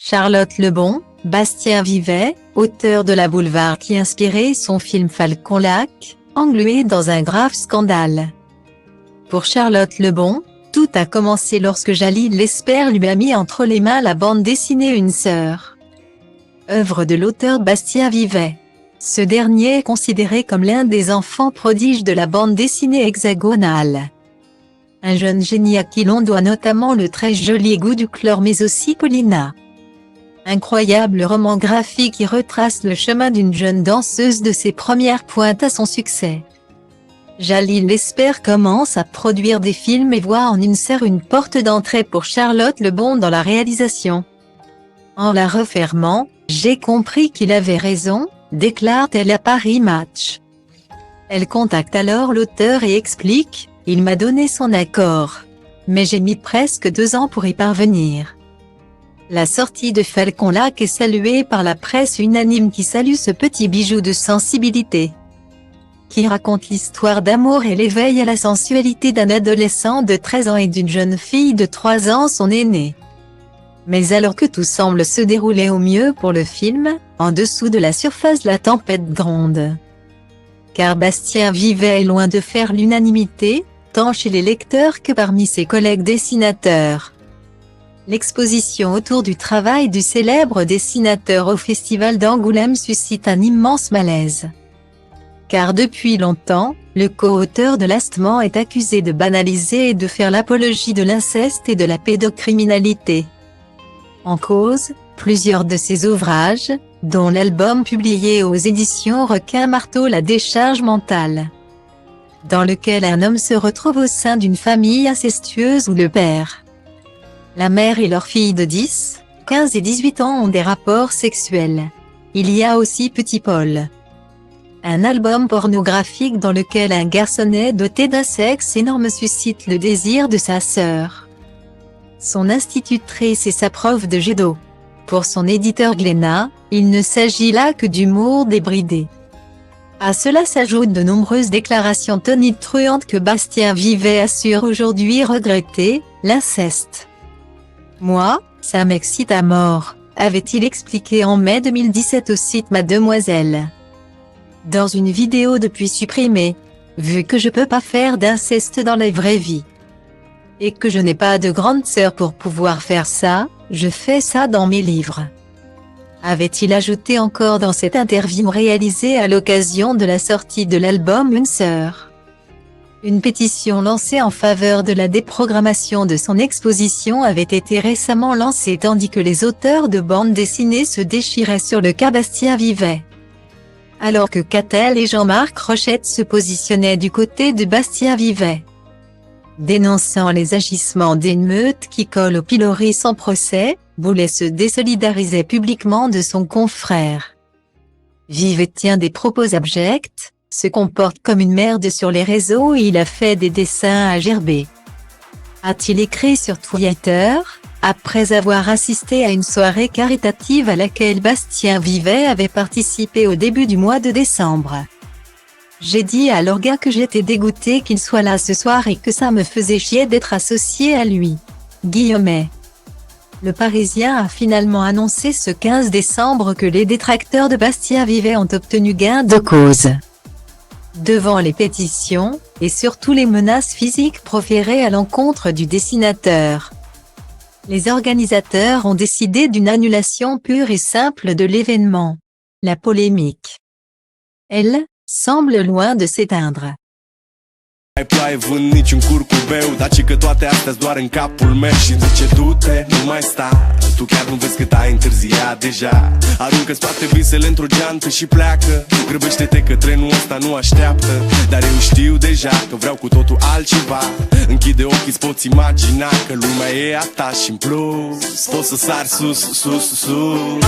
Charlotte Lebon, Bastien Vivet, auteur de La Boulevard qui inspirait son film Falcon Lac, englué dans un grave scandale. Pour Charlotte Lebon, tout a commencé lorsque Jalil Lesper lui a mis entre les mains la bande dessinée Une sœur, œuvre de l'auteur Bastien Vivet. Ce dernier est considéré comme l'un des enfants prodiges de la bande dessinée hexagonale. Un jeune génie à qui l'on doit notamment le très joli Goût du chlore mais aussi Paulina. Incroyable roman graphique qui retrace le chemin d'une jeune danseuse de ses premières pointes à son succès. Jalil Lesper commence à produire des films et voit en Une sœur une porte d'entrée pour Charlotte Lebon dans la réalisation. En la refermant, j'ai compris qu'il avait raison, déclare-t-elle à Paris Match. Elle contacte alors l'auteur et explique, il m'a donné son accord. Mais j'ai mis presque 2 ans pour y parvenir. La sortie de Falcon Lac est saluée par la presse unanime qui salue ce petit bijou de sensibilité, qui raconte l'histoire d'amour et l'éveil à la sensualité d'un adolescent de 13 ans et d'une jeune fille de 3 ans son aînée. Mais alors que tout semble se dérouler au mieux pour le film, en dessous de la surface la tempête gronde. Car Bastien Vivet est loin de faire l'unanimité, tant chez les lecteurs que parmi ses collègues dessinateurs. L'exposition autour du travail du célèbre dessinateur au Festival d'Angoulême suscite un immense malaise. Car depuis longtemps, le co-auteur de L'Asthman est accusé de banaliser et de faire l'apologie de l'inceste et de la pédocriminalité. En cause, plusieurs de ses ouvrages, dont l'album publié aux éditions Requin marteau La décharge mentale, dans lequel un homme se retrouve au sein d'une famille incestueuse où le père, la mère et leur fille de 10, 15 et 18 ans ont des rapports sexuels. Il y a aussi Petit Paul, un album pornographique dans lequel un garçonnet doté d'un sexe énorme suscite le désir de sa sœur, son institutrice et sa prof de judo. Pour son éditeur Glénat, il ne s'agit là que d'humour débridé. À cela s'ajoutent de nombreuses déclarations tonitruantes que Bastien Vivet assure aujourd'hui regretter, l'inceste. Moi, ça m'excite à mort, avait-il expliqué en mai 2017 au site Mademoiselle. Dans une vidéo depuis supprimée, vu que je peux pas faire d'inceste dans la vraie vie, et que je n'ai pas de grande sœur pour pouvoir faire ça, je fais ça dans mes livres. Avait-il ajouté encore dans cette interview réalisée à l'occasion de la sortie de l'album Une sœur. Une pétition lancée en faveur de la déprogrammation de son exposition avait été récemment lancée tandis que les auteurs de bandes dessinées se déchiraient sur le cas Bastien Vivet. Alors que Catel et Jean-Marc Rochette se positionnaient du côté de Bastien Vivet, dénonçant les agissements d'émeutes qui collent au pilori sans procès, Boulet se désolidarisait publiquement de son confrère. Vivet tient des propos abjects, se comporte comme une merde sur les réseaux et il a fait des dessins à gerber, a-t-il écrit sur Twitter, après avoir assisté à une soirée caritative à laquelle Bastien Vivet avait participé au début du mois de décembre. J'ai dit à l'orga que j'étais dégoûté qu'il soit là ce soir et que ça me faisait chier d'être associé à lui. Guillemet. Le Parisien a finalement annoncé ce 15 décembre que les détracteurs de Bastien Vivet ont obtenu gain de cause. Devant les pétitions, et surtout les menaces physiques proférées à l'encontre du dessinateur, les organisateurs ont décidé d'une annulation pure et simple de l'événement. La polémique, elle, semble loin de s'éteindre. Ai ploaie, vânt, niciun curcubeu, dar ci că toate astea doar în capul meu și zice du-te, nu mai sta. Tu chiar nu vezi cât ai întârziat deja. Aruncă-ți toate visele într-o geantă și pleacă. Grăbește-te că trenul ăsta nu așteaptă. Dar eu știu deja că vreau cu totul altceva. Închide ochii, îți poți imagina că lumea e a ta și în plus poți să sari sus, sus, sus.